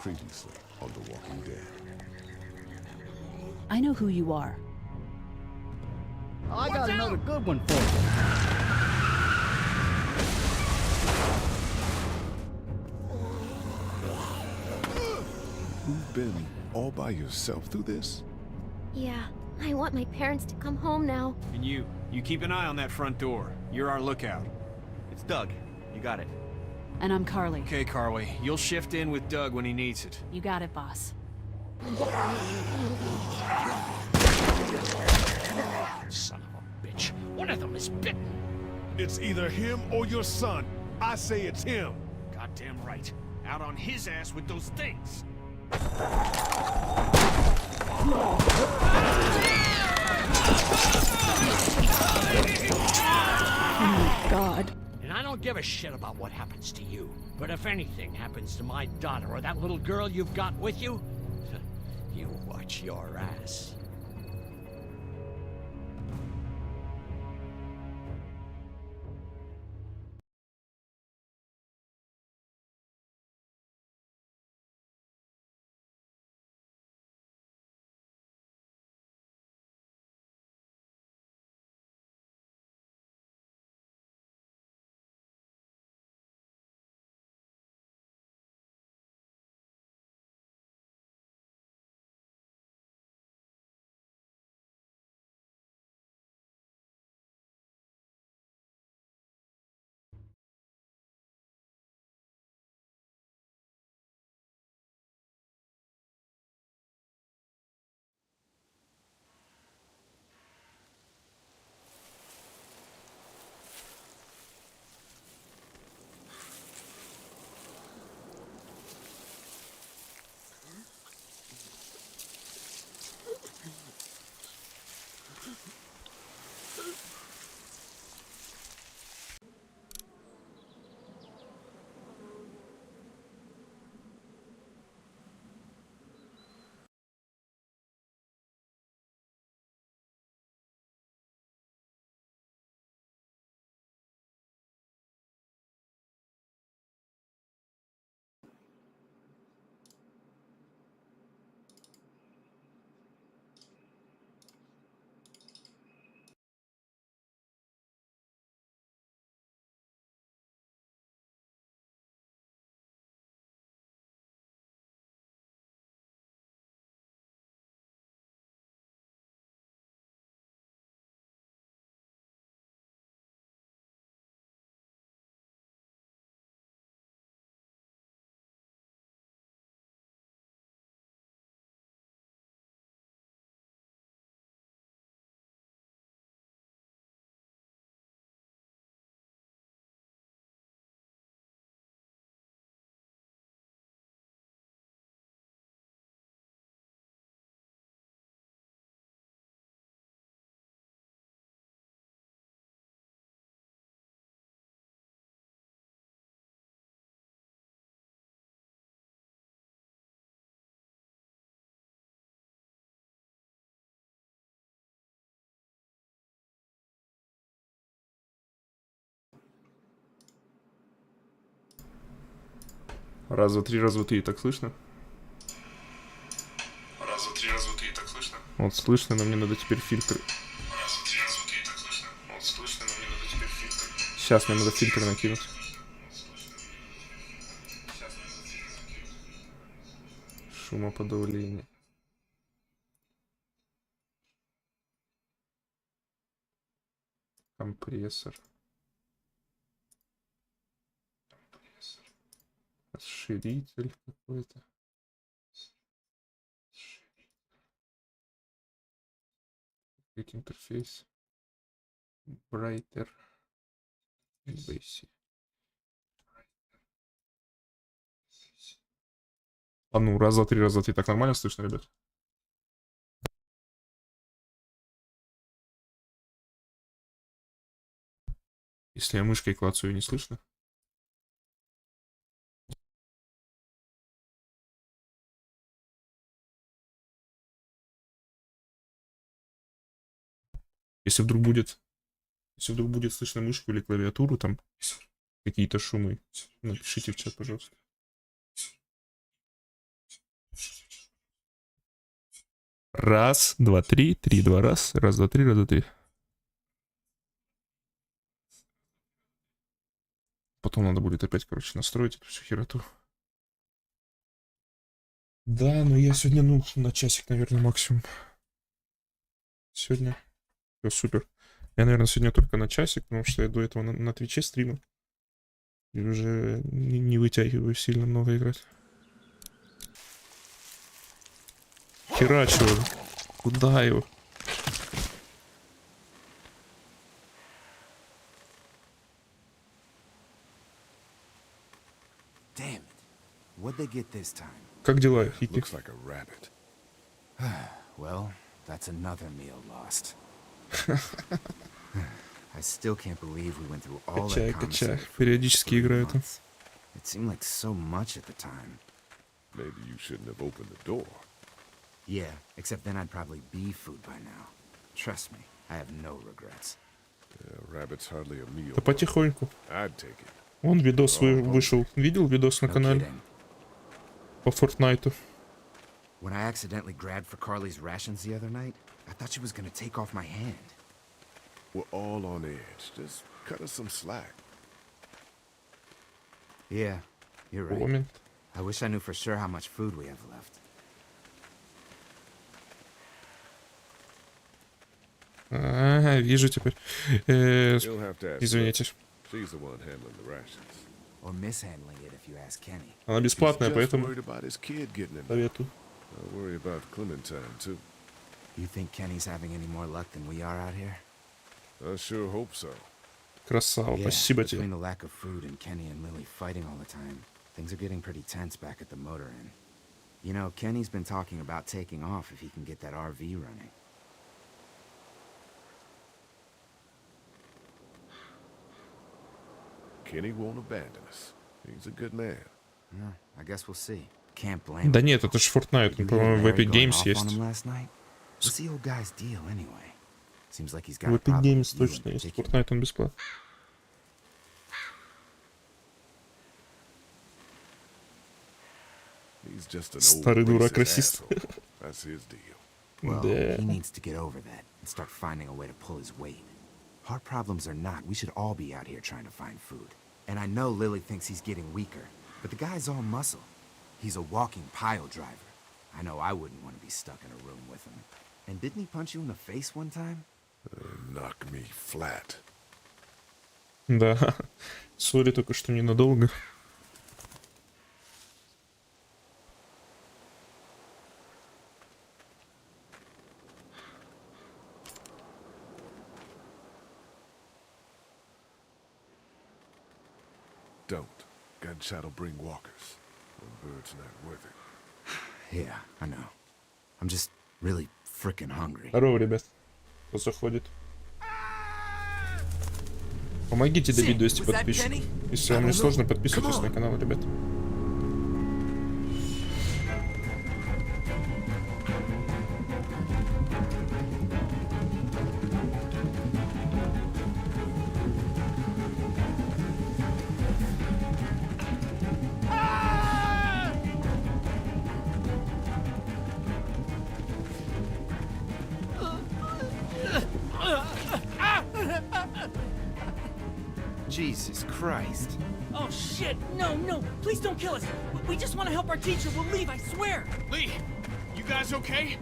Previously on The Walking Dead. I know who you are. I got another good one for you. You've been all by yourself through this? Yeah, I want my parents to come home now. And you keep an eye on that front door. You're our lookout. It's Doug. You got it. And I'm Carly. Okay, Carly, you'll shift in with Doug when he needs it. You got it, boss. Son of a bitch. One of them is bitten. It's either him or your son. I say it's him. Goddamn right. Out on his ass with those things. Oh my God. And I don't give a shit about what happens to you. But if anything happens to my daughter or that little girl you've got with you, you watch your ass. Раз, два, три, и так слышно? Раз, два, три, и так слышно? Вот слышно, но мне надо теперь фильтр. Раз, два, три, и так слышно? Вот слышно, но мне надо теперь фильтр. Сейчас мне надо фильтр накинуть. Шумоподавление. Компрессор. Расширитель какой-то. Интерфейс. Брайтер. Basic. А ну, раз, два, три. Так нормально слышно, ребят? Если я мышкой клацаю, не слышно? Если вдруг будет слышно мышку или клавиатуру, там какие-то шумы, напишите в чат, пожалуйста. Раз, два, три, три, два, раз. Раз, два, три, раз, два, три. Потом надо будет опять, короче, настроить эту всю хероту. Да, но я сегодня, ну, на часик, наверное, максимум. Сегодня. Все, супер. Я, наверное, сегодня только на часик, потому что я до этого на Твиче стримил. И уже не вытягиваю сильно много играть. Херачу. Куда его? Damn it. What'd they get this time? Как дела, Хики? Looks like a rabbit. Well, that's another meal lost. I still can't believe we went through all that Качай. Периодически играю там. It seemed like so much at the time. Maybe you shouldn't have opened the door. Yeah, except then I'd probably be food by now. Trust me, I have no regrets. Yeah, rabbit's hardly a meal. Да потихоньку. I'd take it. Вон видос вышел. Видел видос на No канале? kidding. По Фортнайту. When I accidentally grabbed for Carly's rations the other night, I thought she was gonna take off my hand. We're all on edge. Just cut us some slack. Yeah, you're right. Момент. I wish I knew for sure how much food we have left. Ага, вижу теперь. You'll have to ask. Извините. She's the one handling the rations. Or mishandling it if you ask Kenny. Она He's бесплатная, just поэтому worried about his kid getting in. советую. I'll worry about Clementine too. You think Kenny's having any more luck than we are out here? I sure hope so. Красава, Yeah, спасибо between тебе. the lack of food and Kenny and Lily fighting all the time, things are getting pretty tense back at the motor inn. You know, Kenny's been talking about taking off if he can get that RV running. Kenny won't abandon us. He's a good man. Yeah, I guess we'll see. Can't blame Да him. нет, это ж Fortnite, You по-моему, в hear Larry Epic going Games off on есть. him last night? What's the old guy's deal anyway? Seems like he's got В a Epic problem Games with you in точно есть. particular. Fortnite он бесплатный. He's just an Старый old дурак racist расист. asshole. That's his deal. Well, Да. he needs to get over that and start finding a way to pull his weight. Hard problems or not, we should all be out here trying to find food. And I know Lily thinks he's getting weaker, but the guy's all muscle. He's a walking pile driver. I know I wouldn't want to be stuck in a room with him. And didn't he punch you in the face one time? Knock me flat. Да. Сори, только что ненадолго. Don't. Gunshot'll bring walkers. One bird's not worth it. Yeah, I know. I'm just really freaking hungry. Здорово, ребят. Кто заходит? Помогите добить 200 подписчиков. Если вам не сложно, подписывайтесь на канал, ребят. Jesus Christ. Oh shit! No, no! Please don't kill us! We just want to help our teacher. We'll leave, I swear! Lee, you guys okay?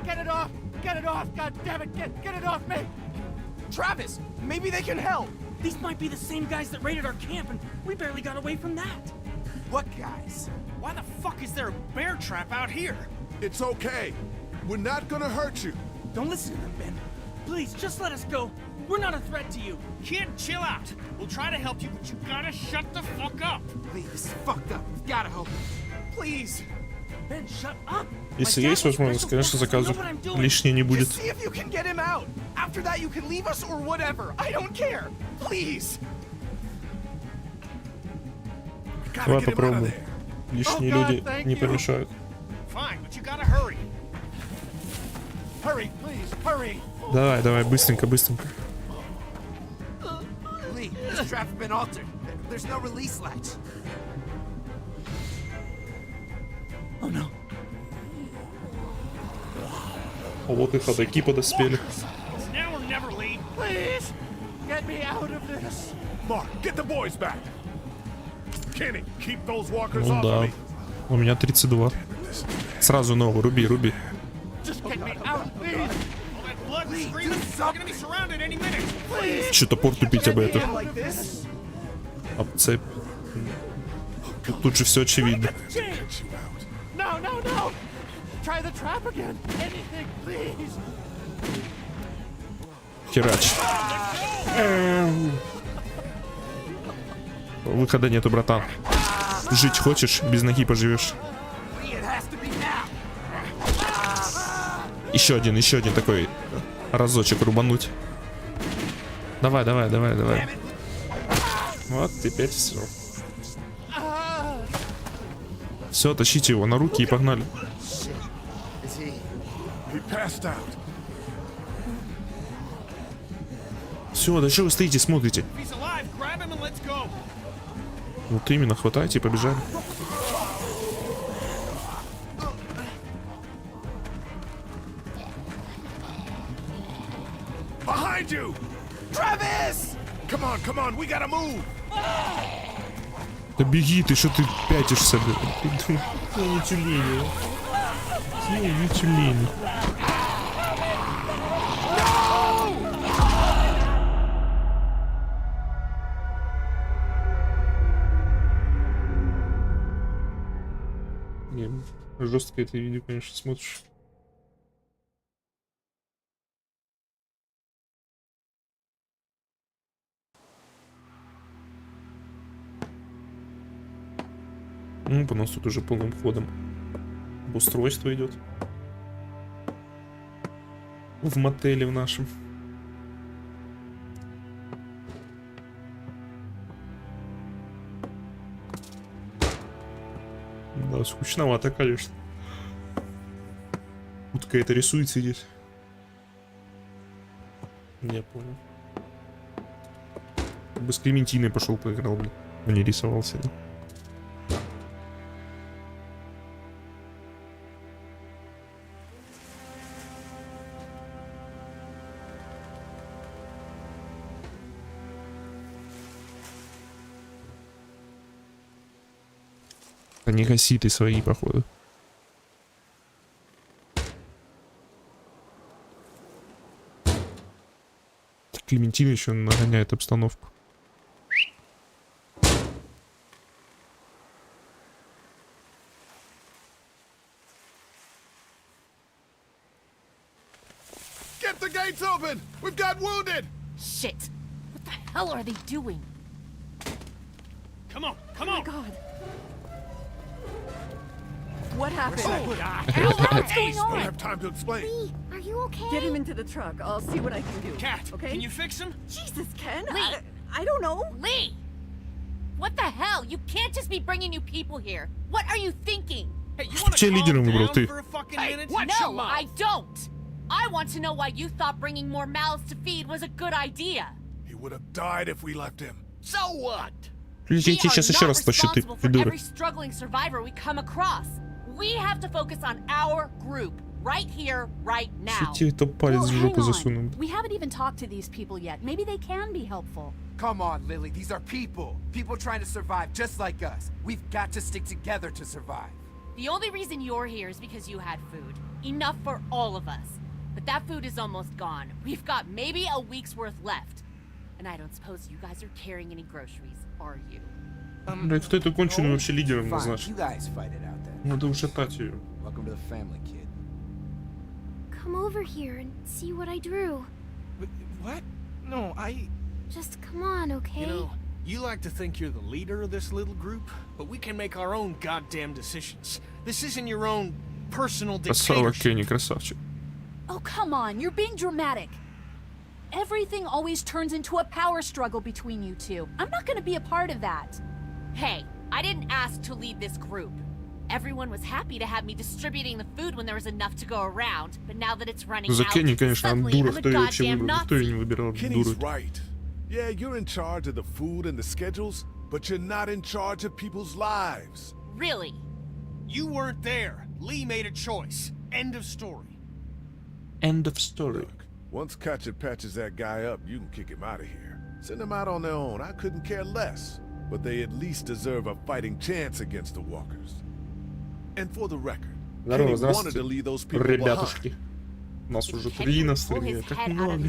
Get it off! Get it off! God damn it! Get it off me! Travis, maybe they can help. These might be the same guys that raided our camp, and we barely got away from that. What guys? Why the fuck is there a bear trap out here? It's okay. We're not gonna hurt you. Don't listen to them, Ben. Please, just let us go. We're not a threat to you. Kid, chill out. We'll try to help you, but you gotta shut the fuck up. Lee, this is fucked up. We've gotta help him. Please. Ben, shut up! Если есть возможность, конечно, заказу лишней не будет. Just see if you can get him out. After that, you can leave us or whatever. I don't care. Please. Давай попробуем. Лишние люди не помешают. Fine, but you gotta hurry. Hurry, please, hurry. Давай, давай, быстренько, быстренько. Lee, this trap's been altered. There's no release latch. Oh no. А вот и ходаки подоспели. Now or never, Lee. Please, get me out of this. Mark, get the boys back. Kenny, keep those walkers Ну off of да. me. У меня 32. Сразу новый, руби. Just get me out, please. All that blood and screaming. We're gonna be surrounded any minute. Please. Что топор тупить об это. Like this. Об цепь. Тут же все очевидно. No, no, no. Try the trap again. Anything, please. Херач. Выхода нету, братан. Жить хочешь, без ноги поживешь. Еще один такой разочек рубануть. Давай. Вот теперь все. Все, тащите его на руки и погнали. Все, да что вы стоите, смотрите? Вот именно, хватайте и побежали. Behind you! Travis! Come on, we gotta move! Да беги ты, что ты пятишься, блядь? Я не тюлень. Я не тюлень. Жестко это видео, конечно, смотришь. Ну, по нас тут уже полным ходом обустройство идет. В мотеле в нашем. Да, скучновато, конечно. Вот какая-то рисуется здесь. Я понял. Бы с Клементиной пошел поиграл, блин. Он не рисовался. Да? Не гаси ты свои, походу. Клементина еще нагоняет обстановку. Get the gates open! We've got wounded! Shit! What the hell are they doing? Come on. Oh my god. What happened? What's going Don't on? have time to explain. Lee, are you okay? Get him into the truck. I'll see what I can do. Cat, okay? can you fix him? Jesus, Ken. Lee. I don't know. Lee! What the hell? You can't just be bringing new people here. What are you thinking? Hey, you want to Че лидером calm выбрал down ты? for a fucking Hey, minute? watch your No, mouth. I don't. I want to know why you thought bringing more mouths to feed was a good idea. He would have died if we left him. So what? We Летите are сейчас еще not раз тащи, ты responsible for придурок. every struggling survivor we come across. We have to focus on our group, right here, right now. Тебе то палец в жопу засунул. We haven't even talked to these people yet. Maybe they can be helpful. Come on, Lily. These are people. People trying to survive just like us. We've got to stick together to survive. The only reason you're here is because you had food. Enough for all of us. But that food is almost gone. We've got maybe a week's worth left. And I don't suppose you guys are carrying any groceries, are you? Блядь, кто эту конченую вообще лидером Fine, назначил? you guys fight it out there. Надо ушатать ее. Welcome to the family, kid. Come over here and see what I drew. What? No, Just come on, okay? You know, you like to think you're the leader of this little group, but we can make our own goddamn decisions. This isn't your own personal Красава, dictatorship. Кенни, красавчик. Oh, come on. You're being dramatic. Everything always turns into a power struggle between you two. I'm not gonna be a part of that. Hey, I didn't ask to lead this group. Everyone was happy to have me distributing the food when there was enough to go around, but now that it's running За out, Кенни, конечно, он suddenly дура, I'm a кто ее вообще goddamn выбрал? Никто ее не Nazi. выбирал, Kenny's дуру. right. Yeah, you're in charge of the food and the schedules, but you're not in charge of people's lives. Really? You weren't there. Lee made a choice. End of story. End of story. Look, once Katja patches that guy up, you can kick him out of here. Send them out on their own. I couldn't care less. But they at least deserve a fighting chance against the walkers. And for the record, Здорово, Kenny wanted to здравствуйте, leave those people behind. ребятушки. У нас уже 3 на стриме, как много.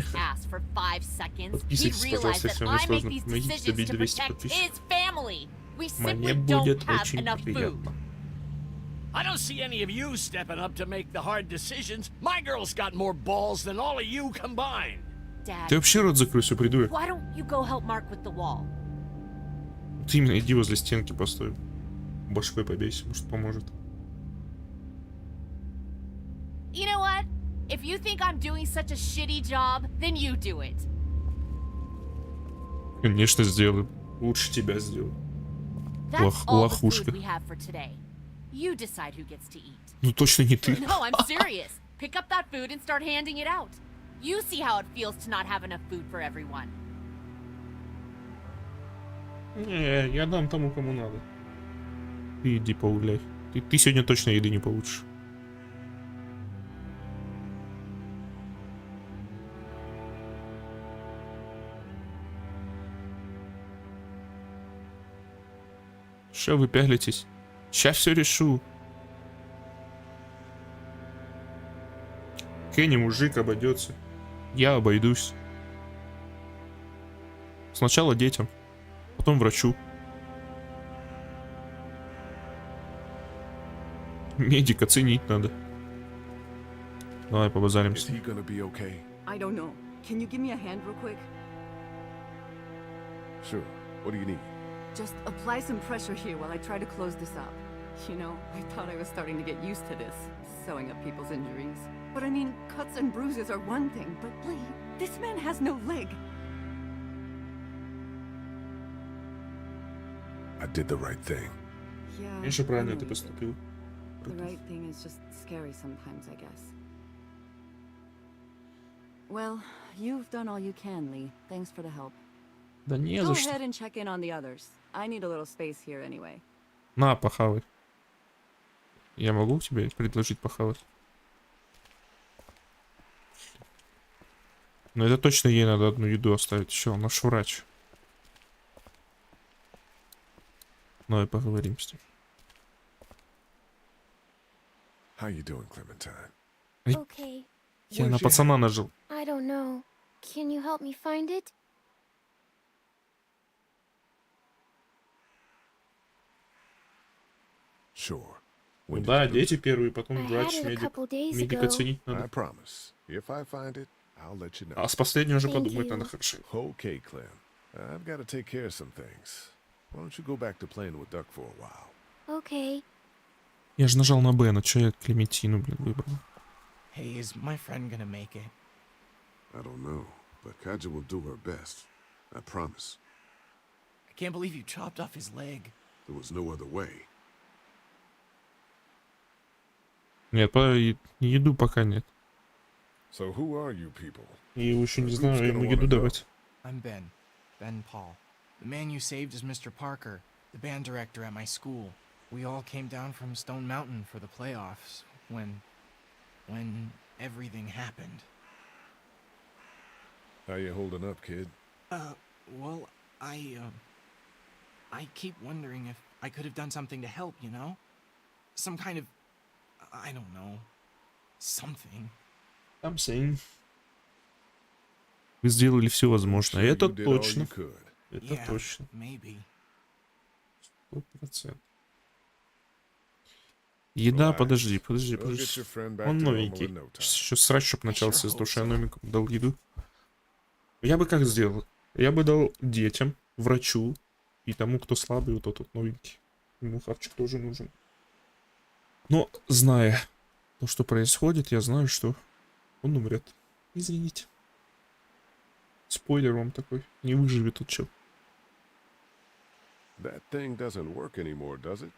Подписывайтесь, пожалуйста, если вам не сложно. Помогите добить 200 подписчиков. Мне будет очень приятно. I don't see any of you stepping up to make the hard decisions. My girl's got more balls than all of you combined. Ты вообще рот закрой, все приду. Why don't you go help Mark with the wall? Ты именно иди возле стенки постой. Башкой побейся, может поможет. You know what? If you think I'm doing such a shitty job, then you do it. Конечно, сделаю. Лучше тебя сделаю. That's all the Лохушка. food we have for today. You decide who gets to eat. Ну точно не ты. No, I'm serious. Pick up that food and start handing it out. You see how it feels to not have enough food for everyone. Не, я дам тому, кому надо. Ты иди погуляй. Ты сегодня точно еды не получишь. Что вы пялитесь? Сейчас все решу. Кенни мужик обойдется. Я обойдусь. Сначала детям, потом врачу. Медика ценить надо. Давай побазаримся. Is he gonna be okay? I don't know. Can you give me a hand real quick? Sure. What do you need? Just apply some pressure here while I try to close this up. You know, I thought I was starting to get used to this, sewing up people's injuries. But I mean, cuts and bruises are one thing, but Lee, this man has no leg. I did the right thing. Yeah. Конечно, правильно I know ты you did. поступил. The right thing is just scary sometimes, I guess. Well, you've done all you can, Lee. Thanks for the help. Да не Go за что. ahead and check in on the others. I need a little space here anyway. На, похавай. Я могу тебе предложить похавать? Но это точно ей надо одну еду оставить. Еще, наш врач. Давай поговорим с ним. How you doing, Clementine? Okay. Я на пацана нажил. I don't know. Can you help me find it? Sure. Ну When did да, you lose дети it? первые, потом I врач, had it a медик. couple days Медика ago. ценить I надо. promise. If I find it, I'll let you know. А с последней уже Thank подумать you. надо хорошо. Okay, Clem. I've got to take care of some things. Why don't you go back to playing with Duck for a while? Okay. Я же нажал на Б, ну чё я Клементину, блин, выбрал? Hey, is my friend gonna make it? I don't know, but Katja will do her best. I promise. I can't believe you chopped off his leg. There was no other way. Нет, еду пока нет. So who are you people? Я его еще не знаю, ему еду давать. I'm Ben. Ben Paul. The man you saved is Mr. Parker, the band director at my school. We all came down from Stone Mountain for the playoffs when everything happened. How you holding up, kid? Well, I keep wondering if I could have done something to help, you know? Some kind of, I don't know, something. Something. Вы сделали все возможное. Sure Это you did all точно. you could. Это Yeah, точно. maybe. 100%. Еда, Relax. подожди. We'll get your friend back Он to normal новенький. in no time. Еще срач, чтоб начался из-за того, что я hope so. номику дал еду. Я бы как сделал? Я бы дал детям, врачу и тому, кто слабый, вот тот вот новенький. Ему хавчик тоже нужен. Но, зная то, что происходит, я знаю, что он умрет. Извините. Спойлер вам такой. Не выживет тут чел. That thing doesn't work anymore, does it?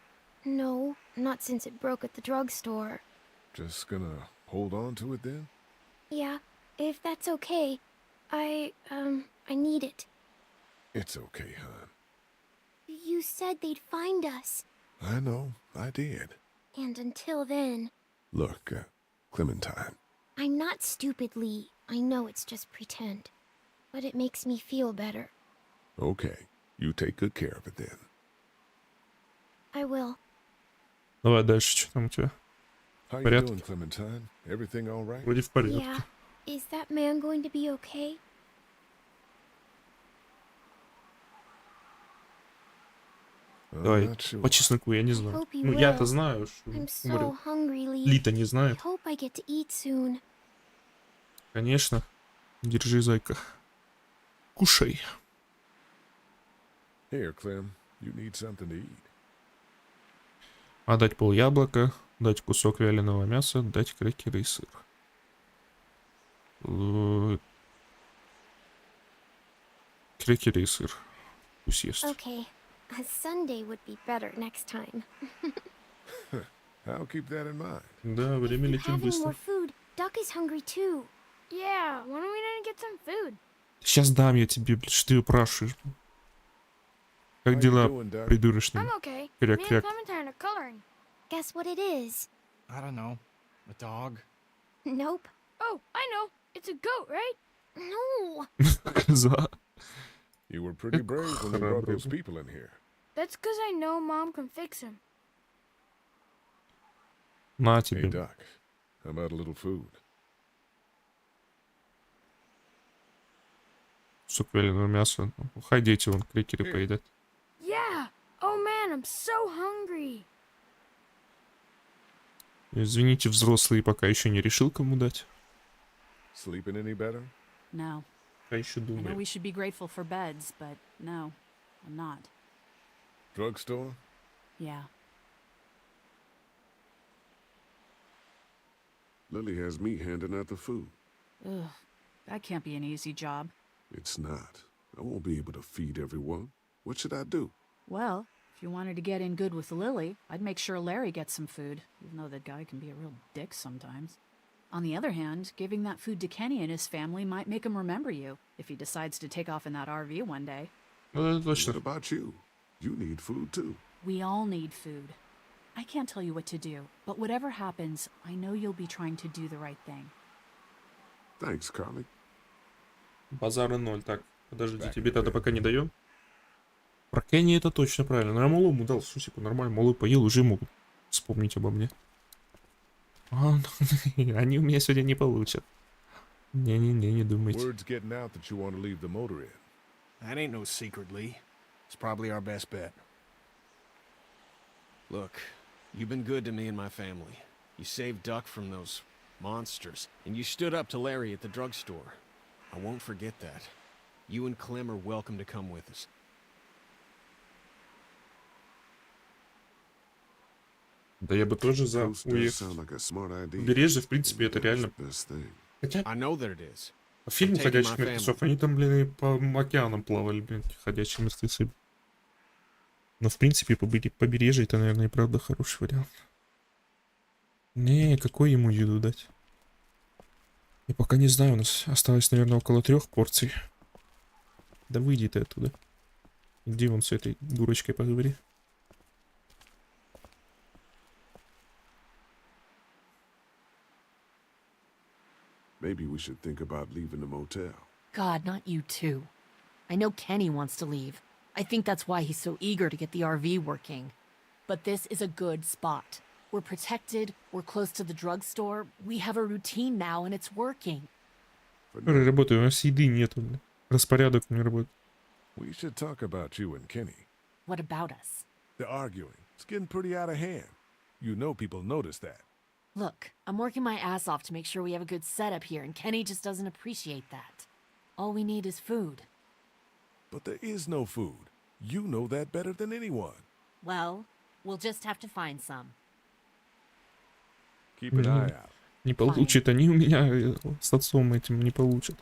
No, not since it broke at the drugstore. Just gonna hold on to it then? Yeah, if that's okay. I need it. It's okay, hon. You said they'd find us. I know, I did. And until then... Look, Clementine, I'm not stupid, Lee. I know it's just pretend. But it makes me feel better. Okay, you take good care of it then. I will. Давай дальше, что там у тебя? How you Порядке? doing, Clementine? Everything all right? Вроде в порядке. Yeah. Is that man going to be okay? Давай, Not sure. по чесноку, я не знаю. hope you Ну, я-то will. знаю, что... I'm so Говорю, hungry, Lee. Ли-то не I знает. hope I get to eat soon. Конечно. Держи, зайка. Кушай. Here, Clem. You need something to eat. Дать пол яблока, дать кусок вяленого мяса, дать крекеры и сыр. Крекеры и сыр. Пусть ест. Okay. A Sunday would be better next time. I'll keep that in mind. Да, время Been летит having быстро. more food. Duck is hungry too. Yeah, when are we gonna get some food? Сейчас дам я тебе, блядь, что ты упрашиваешь. Как How you дела, doing, Doc? придурочный? okay. Кряк-кряк. Clementine are coloring. Guess what it is? I don't know. A dog? Nope. Oh, I know. It's a goat, right? No. Коза. You were pretty brave when you brought those people in here. That's because I know Mom can fix him. На Hey, тебе. Doc. How about a little food? Кусок вяленого мяса. Уходите, вон крекеры поедят. Yeah. Oh man, I'm so hungry. Извините, взрослые, пока еще не решил, кому дать. Sleeping any better? No. А еще I know думаю. we should be grateful for beds, but no, I'm not. Drugstore? Yeah. Lily has me handing out the food. Ugh, that can't be an easy job. It's not. I won't be able to feed everyone. What should I do? Well, if you wanted to get in good with Lily, I'd make sure Larry gets some food, even though that guy can be a real dick sometimes. On the other hand, giving that food to Kenny and his family might make him remember you, if he decides to take off in that RV one day. Ну, это What точно. about you? You need food too. We all need food. I can't tell you what to do, but whatever happens, I know you'll be trying to do the right thing. Thanks, Carly. Базара ноль. Так, подождите, тебе тогда пока не даем. Про Кенни это точно правильно. Но я малому дал сусику, нормально. Малый поел, уже могут вспомнить обо мне. Они у меня сегодня не получат. Не-не-не, не думайте. Word's getting out that you want to leave the motor in. That ain't no secret, Lee. It's probably our best bet. Look, you've been good to me and my family. You saved Duck from those monsters, and you stood up to Larry at the drugstore. I won't forget that. You and Clem are welcome to come with us. Да я бы тоже за Coast does уехал. sound like a smart idea. Побережье, в принципе, это It's реально. the best thing. Хотя, I know that it is. фильм I'm taking «Ходячих my мертвецов», они там, блин, и по океанам плавали, блин, эти ходячие мертвецы. Но, в принципе, побережье это, наверное, и правда хороший вариант. Не, какой ему еду дать? Я пока не знаю, у нас осталось, наверное, около 3 порций. Да выйди ты оттуда. Иди вон с этой дурочкой поговори. Maybe we should think about leaving the motel. God, not you too. I know Kenny wants to leave. I think that's why he's so eager to get the RV working. But this is a good spot. We're protected, we're close to the drugstore, we have a routine now and it's working. Работаю, у нас еды нету, блин. Распорядок не работает. We should talk about you and Kenny. What about us? They're arguing. It's getting pretty out of hand. You know people notice that. Look, I'm working my ass off to make sure we have a good setup here, and Kenny just doesn't appreciate that. All we need is food. But there is no food. You know that better than anyone. Well, we'll just have to find some. Keep an eye out. Не получат они у меня с отцом этим не получат.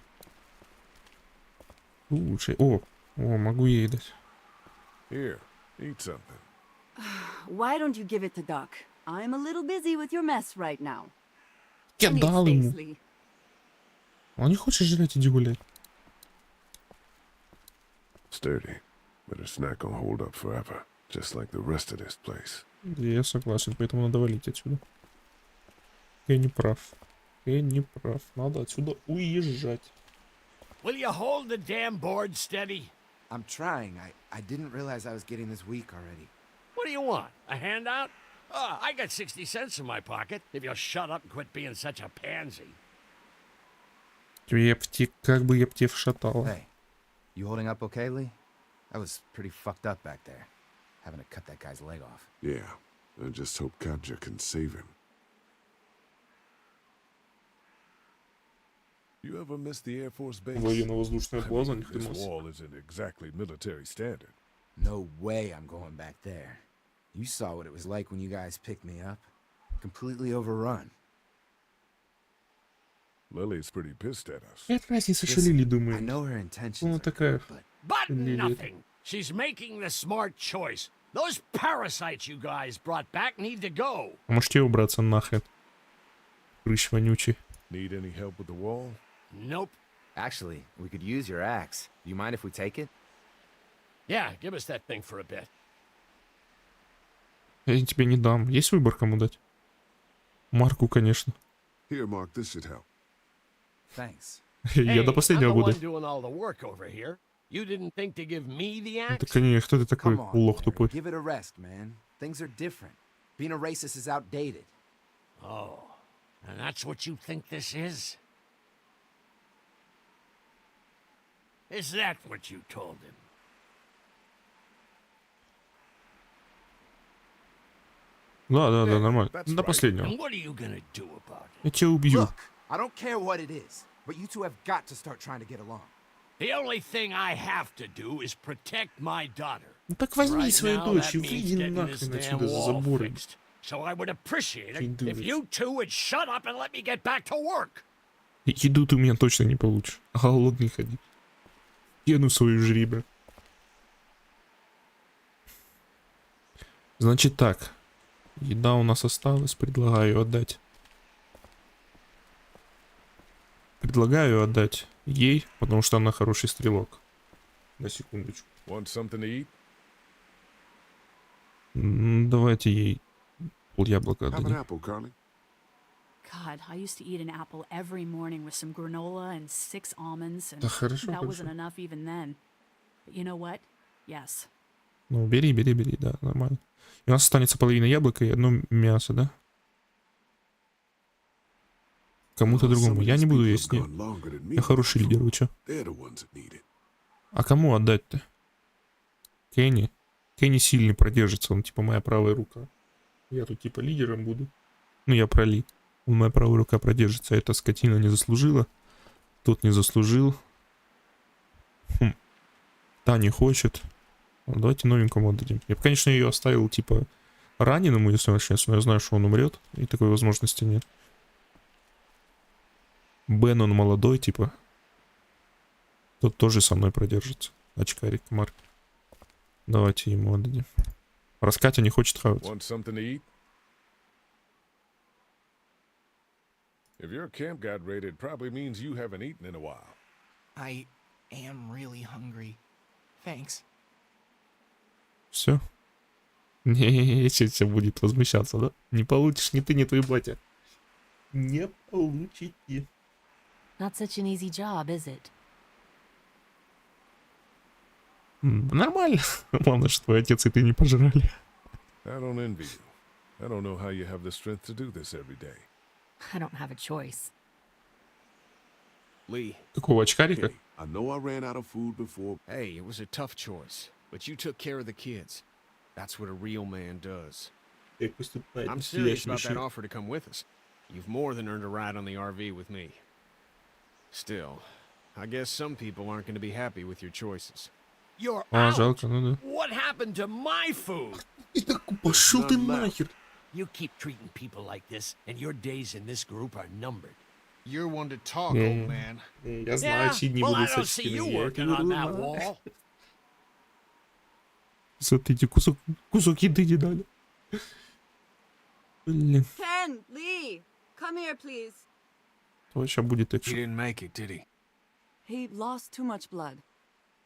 Слушай, о, могу ей дать. Here, eat something. Why don't you give it to Doc? I'm a little busy with your mess right now. Я Need дал space, ему. Lee. Он не хочет жрать, иди гулять. Sturdy, but it's not gonna hold up forever, just like the rest of this place. Я согласен, поэтому надо валить отсюда. Я не прав. Кенни прав. Надо отсюда уезжать. Will you hold the damn board steady? I'm trying. I didn't realize I was getting this weak already. What do you want? A handout? Oh, I got 60 cents in my pocket if you'll shut up and quit being such a pansy. Как бы я б тебе вшатала. Hey, you holding up okay, Lee? I was pretty fucked up back there, having to cut that guy's leg off. Yeah, I just hope Katja can save him. You ever miss the Air Force base? Военно-воздушная база, ни This хрена себе. wall isn't exactly military standard. No way I'm going back there. You saw what it was like when you guys picked me up. Completely overrun. Lily's pretty pissed at us. Какая разница, что Лили I думает? know her intentions Она are такая. good, but But Lily. nothing. She's making the smart choice. Those parasites you guys brought back need to go. А можете убраться нахрен? Прыщ вонючий. Need any help with the wall? Nope. actually, we could use your axe. Do you mind if we take it? Yeah, give us that thing for a bit. Я тебе не дам. Есть выбор, кому дать? Марку, конечно. Here, Mark, this should help. Thanks. Я до I'm последнего the буду. one doing all the work over here. You didn't think to give me the axe? Так они, кто ты такой, Come on, лох Larry, тупой? give it a rest, man. Things are different. Being a racist is outdated. Oh, and that's what you think this is? Is that what you told him? Да, нормально. That's До right. последнего. And what are you gonna do about it? Я тебя убью. Look, I don't care what it is, but you two have got to start trying to get along. The only thing I have to do is protect my daughter. Ну так возьми Right свою now, дочь that и means выйди getting this нахрен damn отсюда за wall забором. fixed. So I would appreciate it Can't do if this. you two would shut up and let me get back to work. Еду ты у меня точно не получишь. Голодный ходи. Еду свою жри, бля. Значит так. Еда у нас осталась. Предлагаю отдать. Предлагаю отдать ей, потому что она хороший стрелок. На секундочку. Want something to eat? Давайте ей поляблока Have an отдадим. apple, Carly. God, I used to eat an apple every morning with some granola and 6 almonds, and Да хорошо, that wasn't хорошо. enough even then. But you know what? Yes. Ну, бери, да, нормально. И у нас останется половина яблока и одно мясо, да? Кому-то Oh, другому. some of Я these не буду people есть, have нет. gone longer than me Я хороший before. лидер, вы чё? They're the ones that need it. А кому отдать-то? Кенни? Кенни сильный продержится, он типа моя правая рука. Я тут типа лидером буду. Ну, я про Ли. Он моя правая рука продержится. Эта скотина не заслужила. Тот не заслужил. Та не хочет. Ну, давайте новенькому отдадим. Я бы, конечно, ее оставил типа раненому, если честно, но я знаю, что он умрет, и такой возможности нет. Бен, он молодой, типа. Тот тоже со мной продержится. Очкарик, Марк. Давайте ему отдадим. Раз Катя не хочет хавать. Want something to eat? If your camp got raided, probably means you haven't eaten in a while. I am really hungry. Thanks. Все. Не, сейчас будет возмущаться, да? Не получишь ни ты, ни твой батя. Не получите. Not such an easy job, is it? Нормально. Главное, что твой отец и ты не пожрали. I don't envy you. I don't know how you have the strength to do this every day. I don't have a choice. Lee, Какого очкарика? Okay, I know I ran out of food before. hey, it was a tough choice, but you took care of the kids. That's what a real man does. I'm serious about that offer to come with us. You've more than earned a ride on the RV with me. Still, I guess some people aren't going to be happy with your choices. You're А, out. жалко, ну да. What happened to my food? Пошел ты нахер. You keep treating people like this, and your days in this group are numbered. You're one to talk, Yeah. old man. Я знаю, чьи дни well, I будут don't see you сочтены. Я working тебе on that говорю, wall. смотрите, кусок еды не дали. Блин, Ken, Lee, come here, please. то сейчас будет He экшен. didn't make it, did he? He lost too much blood.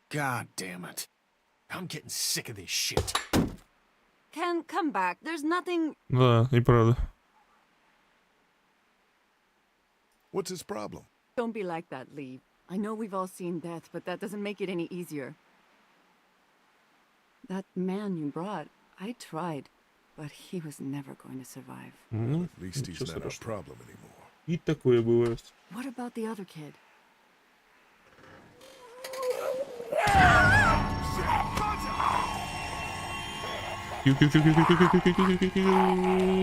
God damn it. I'm getting sick of this shit. Ken, come back. There's nothing. Да, и правда. What's his problem? Don't be like that, Lee. I know we've all seen death, but that doesn't make it any easier. That man you brought, I tried, but he was never going to survive. Ну, At least he's ничего not our страшного. problem anymore. И такое бывает. What about the other kid?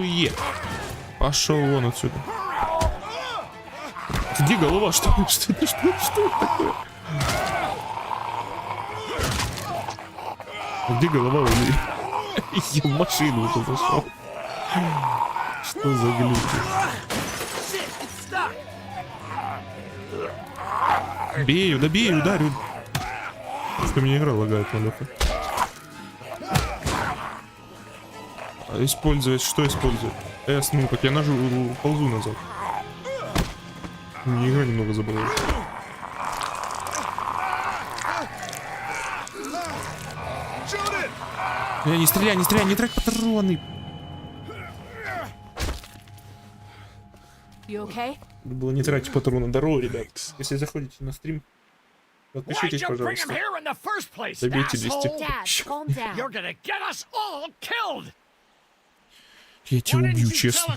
Е. Пошел вон отсюда. Где голова? Что это такое? Где голова? Я в машину уже зашел. Что за глюки? Бею, да бею, ударю. Что меня игра лагает, малёха. Использовать, что использовать? Ну, как я нажу, ползу назад. Мне игра немного забрала. Не стреляй, не трать патроны. You okay? Надо было не тратить патроны. Здорово, ребят. Если заходите на стрим, подпишитесь, пожалуйста. Добейте 200 подписчиков. Я тебя убью, честно.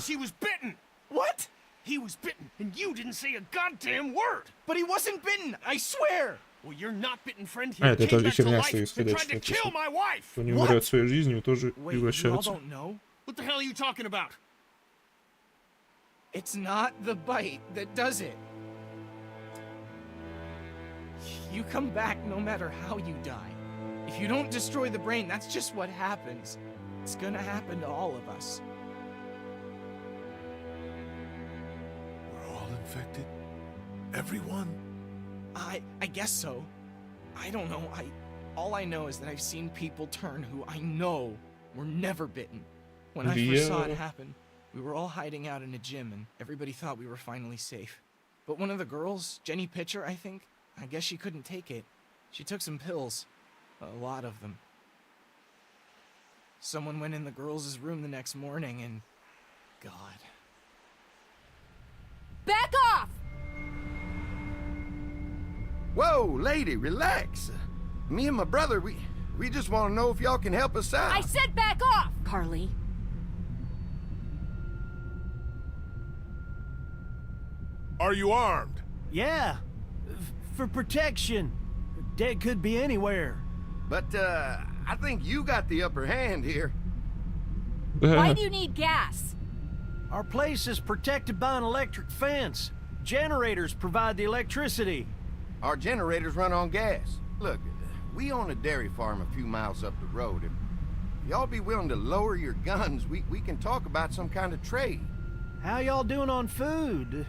What? He was bitten, and you didn't say a goddamn word. But he wasn't bitten, I swear. Well, you're not bitten, friend. He Это came back to херня, life что and исходящая tried to kill my wife. Кто не умирает своей жизнью, тоже превращается. Wait, you all don't know? What the hell are you talking about? It's not the bite that does it. You come back no matter how you die. If you don't destroy the brain, that's just what happens. It's gonna happen to all of us. We're all infected? Everyone? I guess so. I don't know. All I know is that I've seen people turn who I know were never bitten. When I first saw it happen, we were all hiding out in a gym and everybody thought we were finally safe. But one of the girls, Jenny Pitcher, I think, I guess she couldn't take it. She took some pills. A lot of them. Someone went in the girls' room the next morning and... God. Back off! Whoa, lady, relax. Me and my brother, we just want to know if y'all can help us out. I said back off! Carly. Are you armed? Yeah, for protection. Dead could be anywhere. But, I think you got the upper hand here. Why do you need gas? Our place is protected by an electric fence. Generators provide the electricity. Our generators run on gas. Look, we own a dairy farm a few miles up the road. If y'all be willing to lower your guns, we can talk about some kind of trade. How y'all doing on food?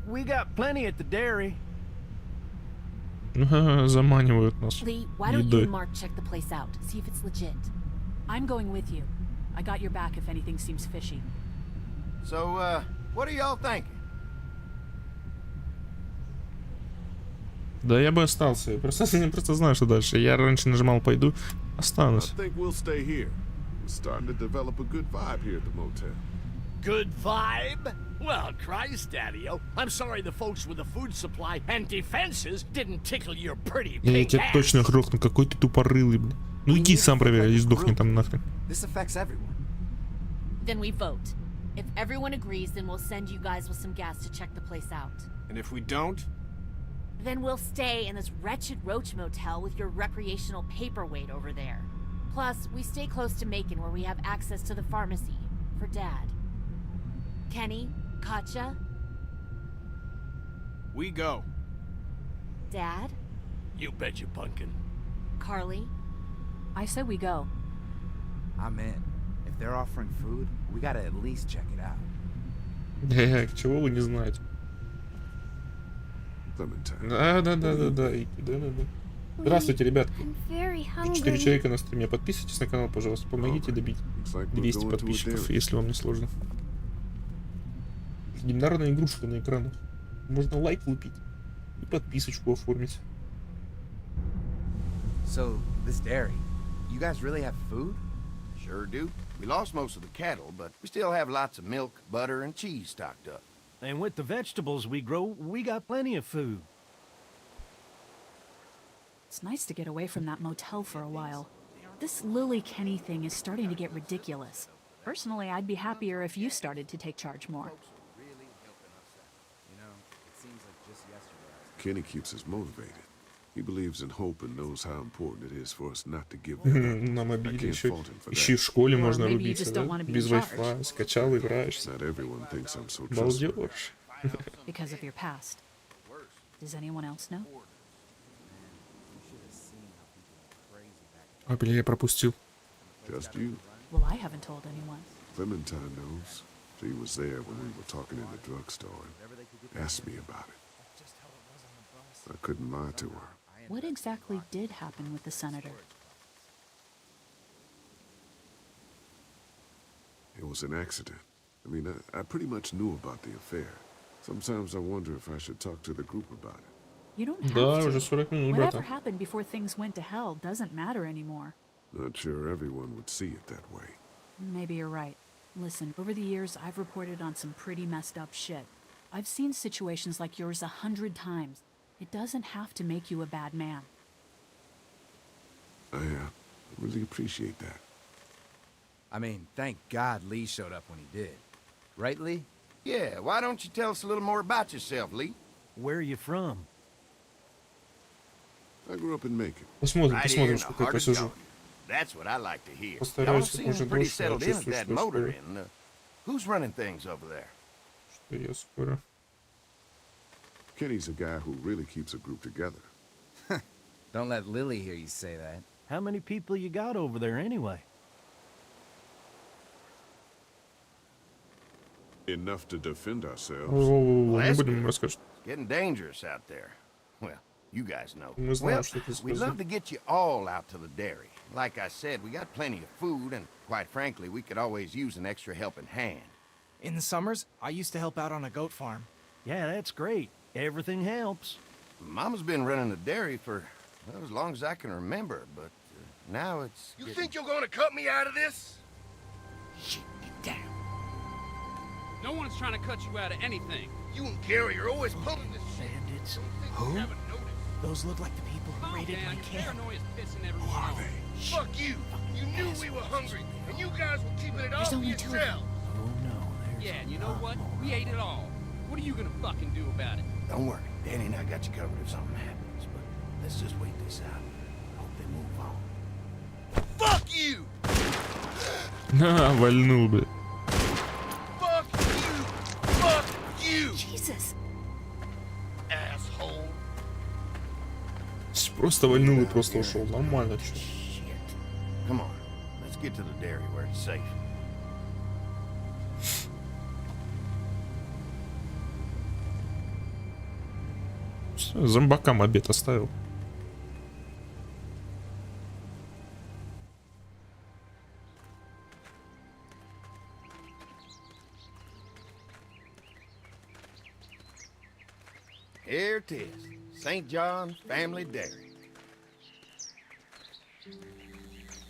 We got plenty at the dairy. Заманивают нас. Lee, why don't you and Mark check the place out? See if it's legit. I'm going with you. I got your back if anything seems fishy. So, what are y'all thinking? Да я бы остался. Я просто знаю, что дальше. Я раньше нажимал пойду, останусь. I think we'll stay here. We're starting to develop a good vibe here at the motel. Good vibe? Well, Christ, Daddy-o, I'm sorry the folks with the food supply and defenses didn't tickle your pretty Я pink тебя ass. точно грохну, какой ты тупорылый, блин. Ну иди сам проверяй, и сдохни там нахрен. This affects everyone. Then we vote. If everyone agrees, then we'll send you guys with some gas to check the place out. And if we don't? Then we'll stay in this wretched roach motel with your recreational paperweight over there. Plus, we stay close to Macon where we have access to the pharmacy. For Dad. Kenny? Katja? We go. Dad? You bet you, pumpkin. Carly? I said we go. I'm in. If they're offering food, we gotta at least check it out. Чего вы не знаете? Clementine. Да. Здравствуйте, ребят. I'm very 4 hungry. человека на стриме. Подписывайтесь на канал, пожалуйста. Помогите добить 200 подписчиков, если вам не сложно. Легендарная игрушка на экранах. Можно лайк лупить и подписочку оформить. So, this dairy, you guys really have food? Sure do. We lost most of the cattle, but we still have lots of milk, butter, and cheese stocked up. And with the vegetables we grow, we got plenty of food. It's nice to get away from that motel for a while. This Lily Kenny thing is starting to get ridiculous. Personally, I'd be happier if you started to take charge more. Kenny keeps us motivated. He believes in hope and knows how important it is for us not to give up. Нам обидно еще. Ищи в школе можно рубиться, да? Без Wi-Fi. Скачал, играешь. Not everyone thinks I'm so Балдеж. Because of your past. Does anyone else know? А, бля, я пропустил. Just you. Well, I haven't told anyone. Clementine knows. She was there when we were talking in the drugstore and asked me about it. I couldn't lie to her. What exactly did happen with the senator? It was an accident. I mean, I pretty much knew about the affair. Sometimes I wonder if I should talk to the group about it. You don't have Да, to. уже 40 минут, Whatever брата. happened before things went to hell doesn't matter anymore. Not sure everyone would see it that way. Maybe you're right. Listen, over the years, I've reported on some pretty messed up shit. I've seen situations like yours 100 times. It doesn't have to make you a bad man. I really appreciate that. I mean, thank God Lee showed up when he did. Right, Lee? Yeah, why don't you tell us a little more about yourself, Lee? Where are you from? I grew up in Macon. Посмотрим, Right here in посмотрим, the сколько я heart of посижу. Georgia. That's what I like to hear. Y'all Постараюсь как seem можно pretty дольше, я settled in at чувствую, that что motor скоро. inn. Who's running things over there? Что я скоро. Kenny's a guy who really keeps a group together. Don't let Lily hear you say that. How many people you got over there anyway? Enough to defend ourselves. О, не that's будем good. рассказывать. Getting dangerous out there. Well, you guys know. Мы знаем, Well, что ты we'd сказал. love to get you all out to the dairy. Like I said, we got plenty of food, and quite frankly, we could always use an extra helping hand. In the summers, I used to help out on a goat farm. Yeah, that's great. Everything helps. Mama's been running the dairy for well, as long as I can remember, but now it's... You think you're gonna cut me out of this? Shit, get down. No one's trying to cut you out of anything. You and Gary are always pulling this shit. Bandits. Who? You haven't noticed. Those look like the people who raided my camp. Paranoia's pissing everyone off. Fuck you. You knew we were hungry, and you guys were keeping it all There's for only two of yourself. Oh no, there's Yeah, and you know what? We ate it all. What are you gonna fucking do about it? Don't worry, Danny and I got you covered if something happens, but let's just wait this out. Hope they move on. Fuck you! На, вальнул бы. Fuck you! Fuck you! Jesus. Asshole! Просто вальнул и просто ушел. Нормально. Чё. Shit. Come on, let's get to the dairy where it's safe. Зомбакам обед оставил. Here it is, St. John's Family Dairy.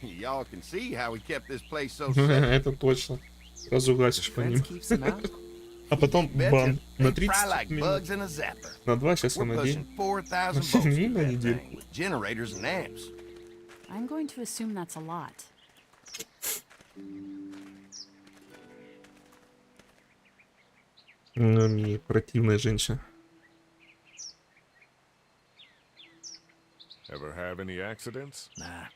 Y'all can see how we kept this place so safe. Это точно. Сразу гасишь по ним. А потом бан. На 30 минут. Bugs in a zapper. На 2 часа We're на pushing день. 4,000 volts Не through на that неделю. thing with generators and amps. I'm going to assume that's a lot. Мне противная женщина. Ever have any accidents? Nah,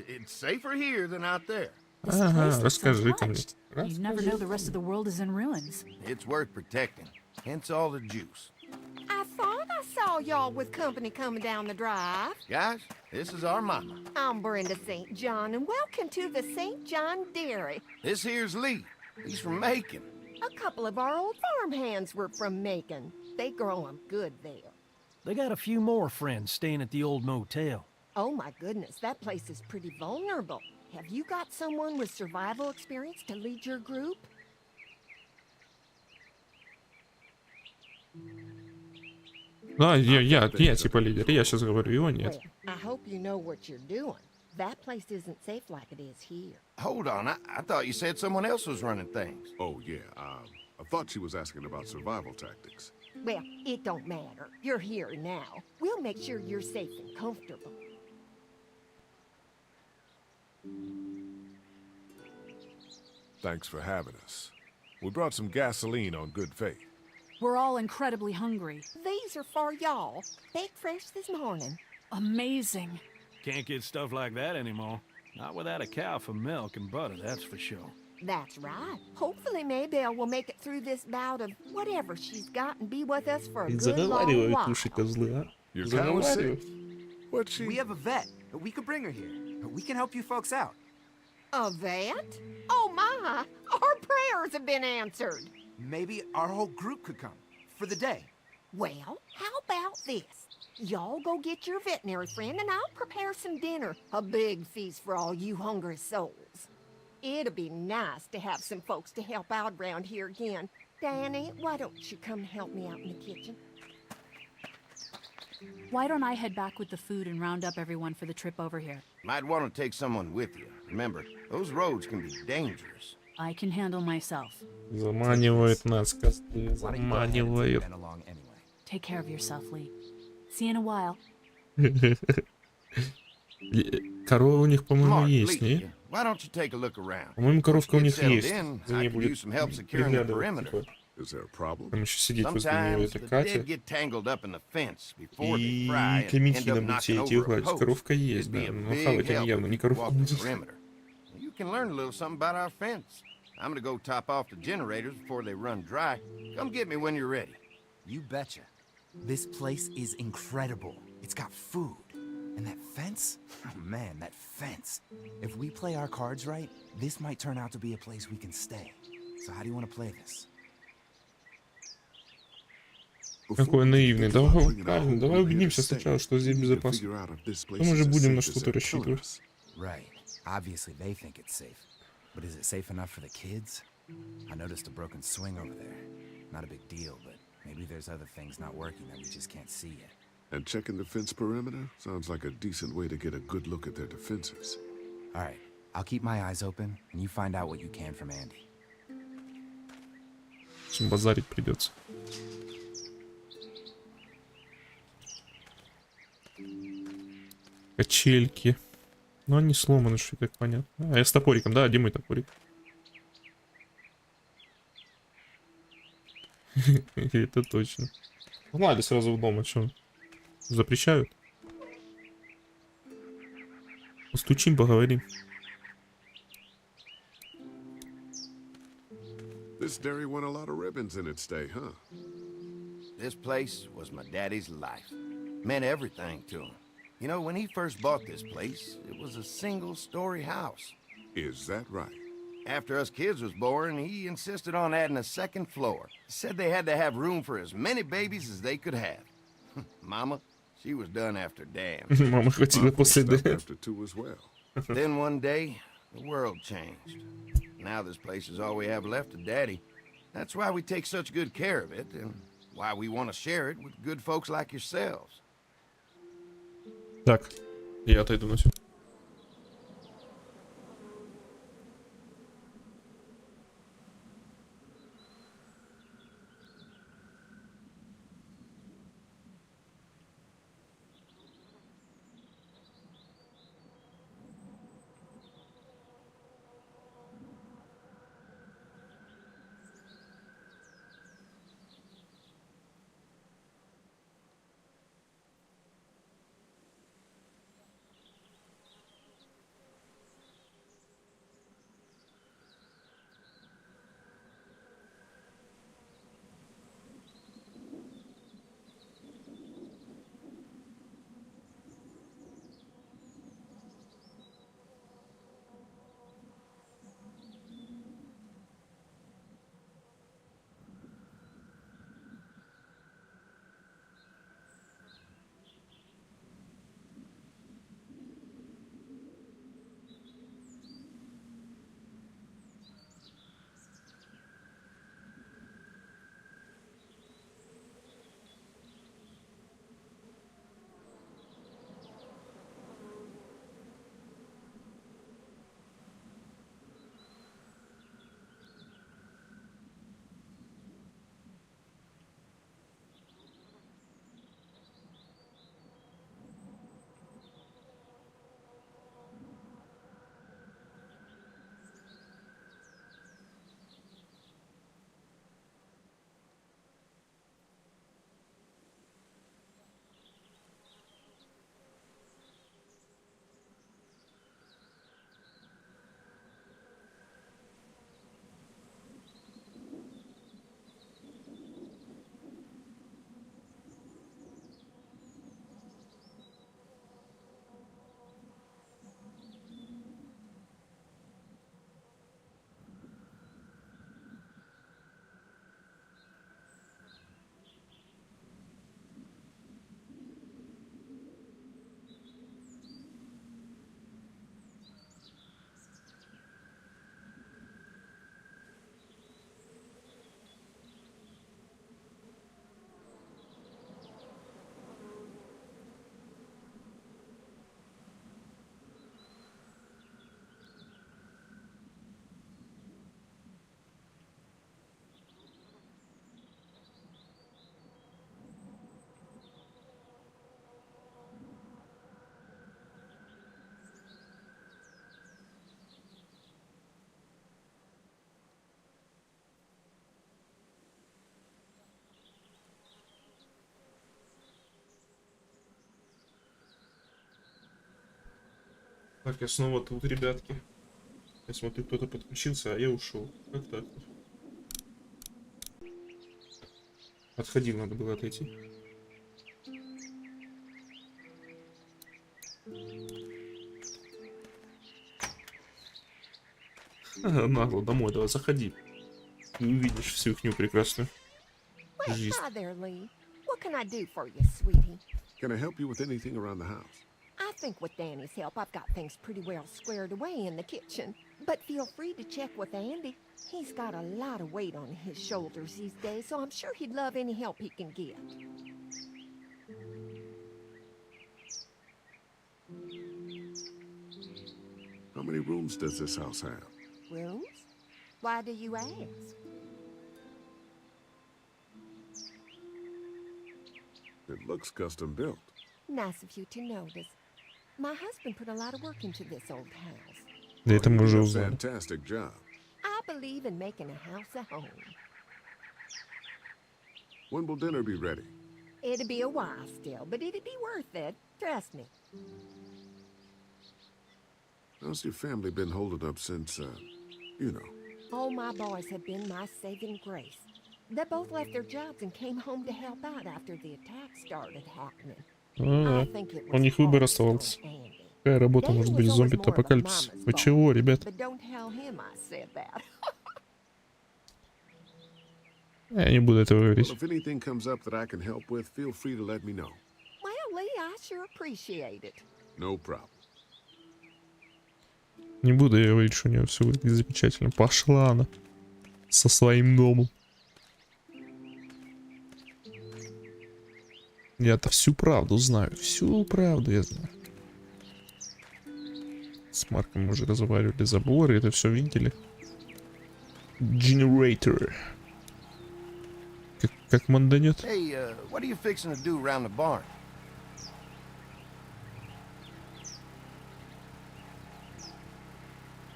it's safer here than out there. Ага, расскажи-ка мне. You never know the rest of the world is in ruins. It's worth protecting, hence all the juice. I thought I saw y'all with company coming down the drive. Guys, this is our mama. I'm Brenda St. John, and welcome to the St. John Dairy. This here's Lee. He's from Macon. A couple of our old farm hands were from Macon. They grow 'em good there. They got a few more friends staying at the old motel. Oh my goodness, that place is pretty vulnerable. Have you got someone with survival experience to lead your group? Да, я типа лидер. Я сейчас говорю, его нет. Well, I hope you know what you're doing. That place isn't safe like it is here. Hold on, I thought you said someone else was running things. Oh, yeah. I thought she was asking about survival tactics. Well, it don't matter. You're here now. We'll make sure you're safe and comfortable. Thanks for having us. We brought some gasoline on good faith. We're all incredibly hungry. These are for y'all. Baked fresh this morning. Amazing. Can't get stuff like that anymore. Not without a cow for milk and butter, that's for sure. That's right. Hopefully Maybelle will make it through this bout of whatever she's got and be with us for a good long Заговаривают while. уши козлы, а? Your cow was sick. Заговаривают. What's she? We have a vet. We could bring her here. We can help you folks out. A vet? Oh my! Our prayers have been answered. Maybe our whole group could come. For the day. Well, how about this? Y'all go get your veterinary friend and I'll prepare some dinner. A big feast for all you hungry souls. It'll be nice to have some folks to help out around here again. Danny, why don't you come help me out in the kitchen? Why don't I head back with the food and round up everyone for the trip over here? Might want to take someone with you. Remember, those roads can be dangerous. I can handle myself. Заманивают нас козлы, заманивают. Take care of yourself, Lee. See you in a while. Корова у них, по-моему, Mark, есть, Lee, не? why don't you take a look around? По-моему, коровка у Get них settled есть. in, За I ней could будет use some help securing the приглядывать, perimeter. типа. Is there a problem? Там еще сидеть возле нее Sometimes эта the Катя. dead get tangled up in the fence before they И fry and end Клементина up будет knocking сидеть и over a уходить. post. Коровка есть, It'd be да. a Но big хавать они help явно if не you коровку walk the будут. perimeter. You can learn a little something about our fence. I'm gonna go top off the generators before they run dry. Come get me when you're ready. You betcha. This place is incredible. It's got food. And that fence? Oh man, that fence. If we play our cards right, this might turn out to be a place we can stay. So how do you want to play this? Какой наивный. Давай, правильно, давай убедимся сначала, что здесь безопасно. Потом мы же будем на что-то рассчитывать. Right. Obviously they think it's safe. But is it safe enough for the kids? I noticed a broken swing over there. Not a big deal, but maybe there's other things not working that we just can't see yet. And checking the fence perimeter sounds like a decent way to get a good look at their defenses. All right. I'll keep my eyes open, and you find out what you can from Andy. Чем базарить придется. Качельки. Но они сломаны, что так понятно. А, я с топориком, да? Где мой топорик? Это точно. Ладно, сразу в дом, а что? Запрещают? Постучим, поговорим. This dairy won a lot of ribbons in its day, huh? This place was my daddy's life. Meant everything to him. You know, when he first bought this place, it was a single-story house. Is that right? After us kids was born, he insisted on adding a second floor. Said they had to have room for as many babies as they could have. Mama, she was done after Dan. Мама хватило после Дэна. After two as well. Then one day, the world changed. Now this place is all we have left of Daddy. That's why we take such good care of it, and why we want to share it with good folks like yourselves. Так, я отойду на секунду. Так, я снова тут, ребятки. Я смотрю, кто-то подключился, а я ушел. Как так? Отходил, надо было отойти. Нагло, домой, давай, заходи. И увидишь всю их прекрасную жизнь. Hi there, Lee. What can I do for you, sweetie? Can I help you with anything around the house? I think with Danny's help, I've got things pretty well squared away in the kitchen. But feel free to check with Andy. He's got a lot of weight on his shoulders these days, so I'm sure he'd love any help he can get. How many rooms does this house have? Rooms? Why do you ask? It looks custom built. Nice of you to notice. My husband put a lot of work into this old house. Да это мы уже You did a узнали. fantastic job. I believe in making a house a home. When will dinner be ready? It'll be a while still, but it'll be worth it. Trust me. How's your family been holding up since, you know? Oh, my boys have been my saving grace. They both left their jobs and came home to help out after the attack started happening. I think it У was них выбор hard оставался. for Andy. Какая работа может быть зомби-апокалипсис? Вы чего, ребят? But don't tell him I said that. Я не буду этого Well, говорить. if anything comes up that I can help with, feel free to let me know. Well, Lee, I sure appreciate it. No problem. Не буду я говорить, что у нее все выглядит замечательно. Пошла она со своим домом. Я-то всю правду знаю. Всю правду я знаю. С Марком мы уже разговаривали, заборы, это все видели. Generator. Как манданет? Hey, what are you fixing to do around the barn?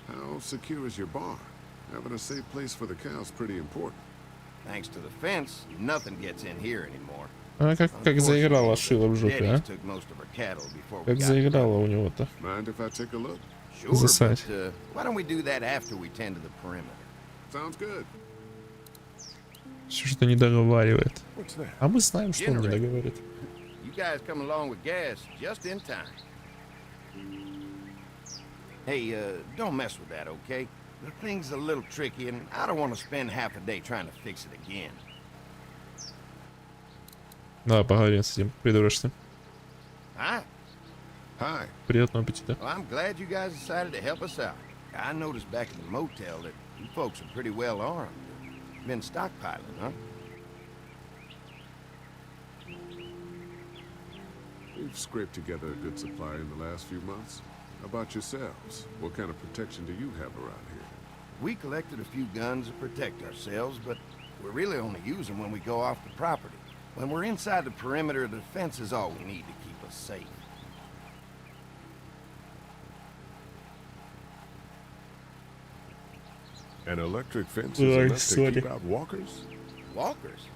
How secure is your barn? Having a safe place for the cows pretty important. Thanks to the fence, nothing gets in here anymore. А как заиграла Шила в жопе, а? Took most of her cattle before we Как got заиграла у него-то. Mind if I take a look? Sure, Засать. but why don't we do that after we tend to the perimeter? Sounds good. Что-то не договаривает. What's that? А мы знаем, что он не Generator. договаривает. You guys come along with gas just in time. Hey, don't mess with that, okay? The thing's a little tricky, and I don't want to spend half a day trying to fix it again. Да, поговорим с этим придурочным. Hi. Hi. Приятного аппетита. Well, I'm glad you guys decided to help us out. I noticed back in the motel that you folks are pretty well armed. Been stockpiling, huh? We've scraped together a good supply in the last few months. How about yourselves? What kind of protection do you have around here? We collected a few guns to protect ourselves, but we really only use them when we go off the property. When we're inside the perimeter, the fence is all we need to keep us safe. An electric fence is enough to keep out walkers? Walkers?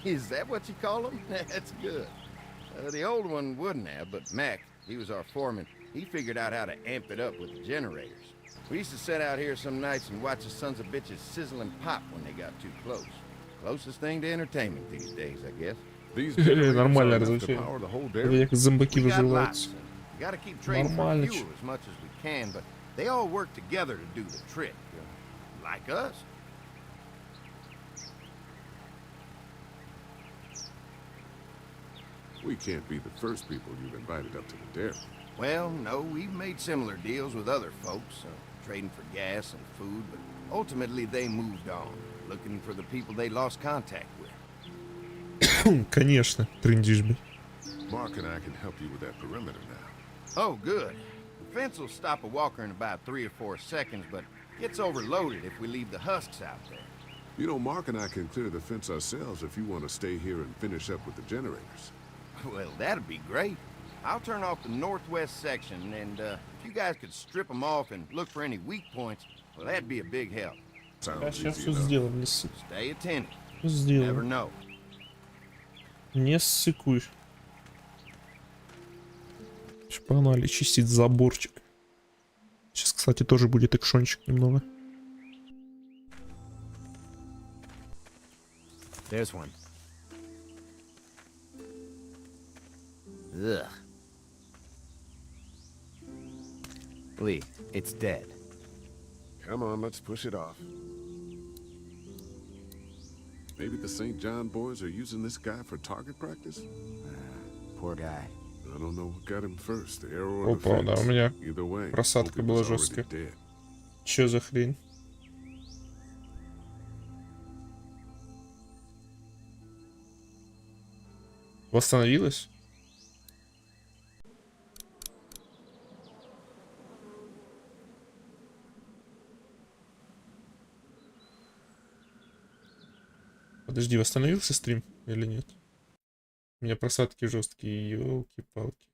Is that what you call them? That's good. The old one wouldn't have, but Mac, he was our foreman, he figured out how to amp it up with the generators. We used to sit out here some nights and watch the sons of bitches sizzle and pop when they got too close. Closest thing to entertainment these days, I guess. These generators are Нормально enough to развлечение. power the whole Это dairy? как зомбаки We got выживаются. lots. We gotta keep trading for Нормально. fuel as much as we can, but they all work together to do the trick. Like us. We can't be the first people you've invited up to the dairy. Well, no, we've made similar deals with other folks, trading for gas and food, but ultimately they moved on, looking for the people they lost contact with. Конечно, трындишь, блядь. Mark and I can help you with that perimeter now. Oh, good. The fence will stop a walker in about 3 or 4 seconds, but gets overloaded if we leave the husks out there. You know, Mark and I can clear the fence ourselves if you want to stay here and finish up with the generators. Well, that'd be great. I'll turn off the northwest section, and if you guys could strip them off and look for any weak points, well, that'd be a big help. Sounds Сейчас easy все enough. сделаем, не ссык. Stay attentive. Всё Never сделаем. know. Не ссыкуй. Погнали чистить заборчик. Кстати, тоже будет экшончик немного. There's one. Ugh. Lee, it's dead. Come on, let's push it off. Maybe the St. John boys are using this guy for target practice? Poor guy. I don't know what got him first, the arrow or the Опа, да, у fence. меня Either way, просадка hope he была was already жесткая. dead. Чё за хрень? Восстановилась? Подожди, восстановился стрим или нет? У меня просадки жесткие, елки-палки.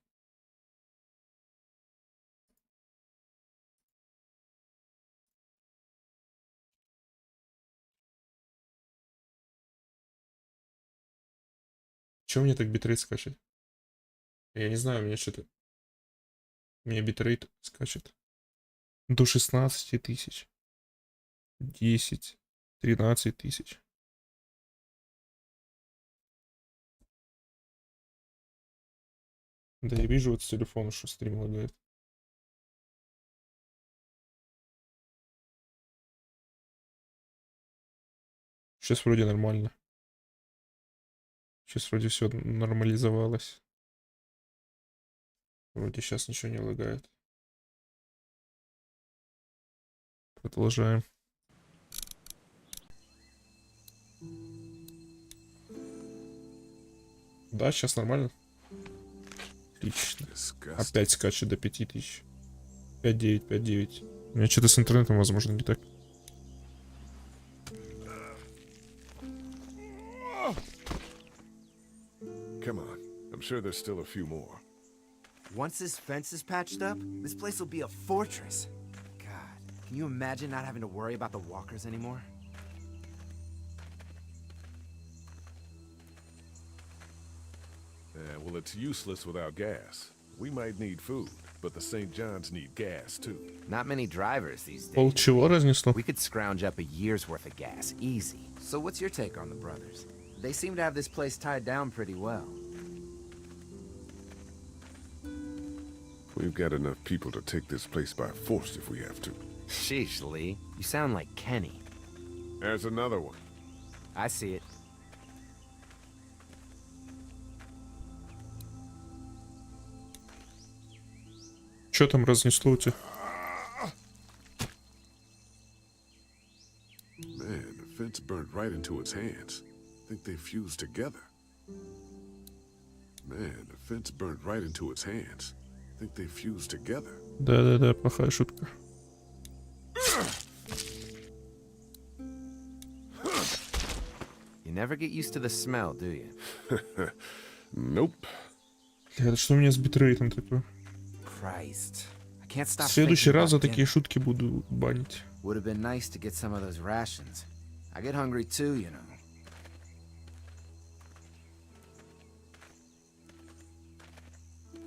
Чего мне так битрейт скачет? Я не знаю, у меня что-то... У меня битрейт скачет до 16 тысяч. 10, 13 тысяч. Да, я вижу вот с телефона, что стрим лагает. Сейчас вроде нормально. Сейчас вроде все нормализовалось. Вроде сейчас ничего не лагает. Продолжаем. Да, сейчас нормально. Отлично. Опять скачет до 5000. 5.9, 5.9. У меня что-то с интернетом, возможно, не так. Come on. I'm sure there's still a few more. Once this fence is patched up, this place will be a fortress. God, can you imagine not having to worry about the walkers anymore? Yeah, well, it's useless without gas. We might need food, but the St. John's need gas, too. Not many drivers these days. Пол чего разнесло? We could scrounge up a year's worth of gas, easy. So what's your take on the brothers? They seem to have this place tied down pretty well. We've got enough people to take this place by force if we have to. Sheesh, Lee. You sound like Kenny. There's another one. I see it. Что там разнесло у тебя? Man, the fence burned right into its hands. I think they fused together. Man, the fence burned right into its hands. I think they fused together. Да-да-да, плохая шутка. You never get used to the smell, do you? Nope. Бля, что у меня с битрейтом такое? Christ. I can't stop В следующий thinking раз за about такие dinner. шутки буду банить. Would have been nice to get some of those rations. I get hungry too, you know.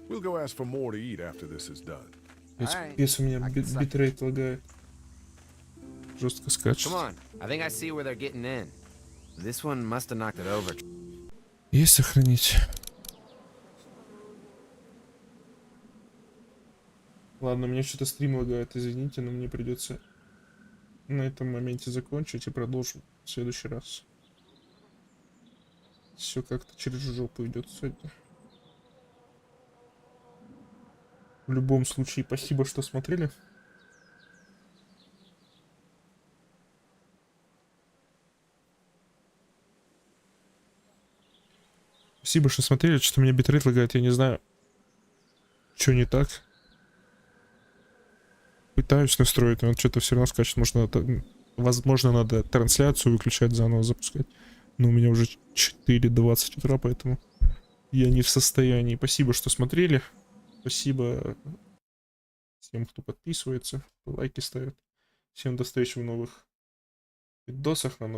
We'll go ask for more to eat after this is done. Пипец, у меня битрейт лагает. Жестко скачет. Come on. I think I see where they're getting in. This one must have knocked it over. Есть сохранить. Ладно, у меня что-то стрим лагает, извините, но мне придется на этом моменте закончить и продолжим в следующий раз. Все как-то через жопу идет сегодня. В любом случае, спасибо, что смотрели. Спасибо, что смотрели. Что-то у меня битрейт лагает, я не знаю, что не так. Пытаюсь настроить, но что-то все равно скачет. Возможно, надо трансляцию выключать, заново запускать. Но у меня уже 4:20 утра, поэтому я не в состоянии. Спасибо, что смотрели. Спасибо всем, кто подписывается, лайки ставит. Всем до встречи в новых видосах, на новых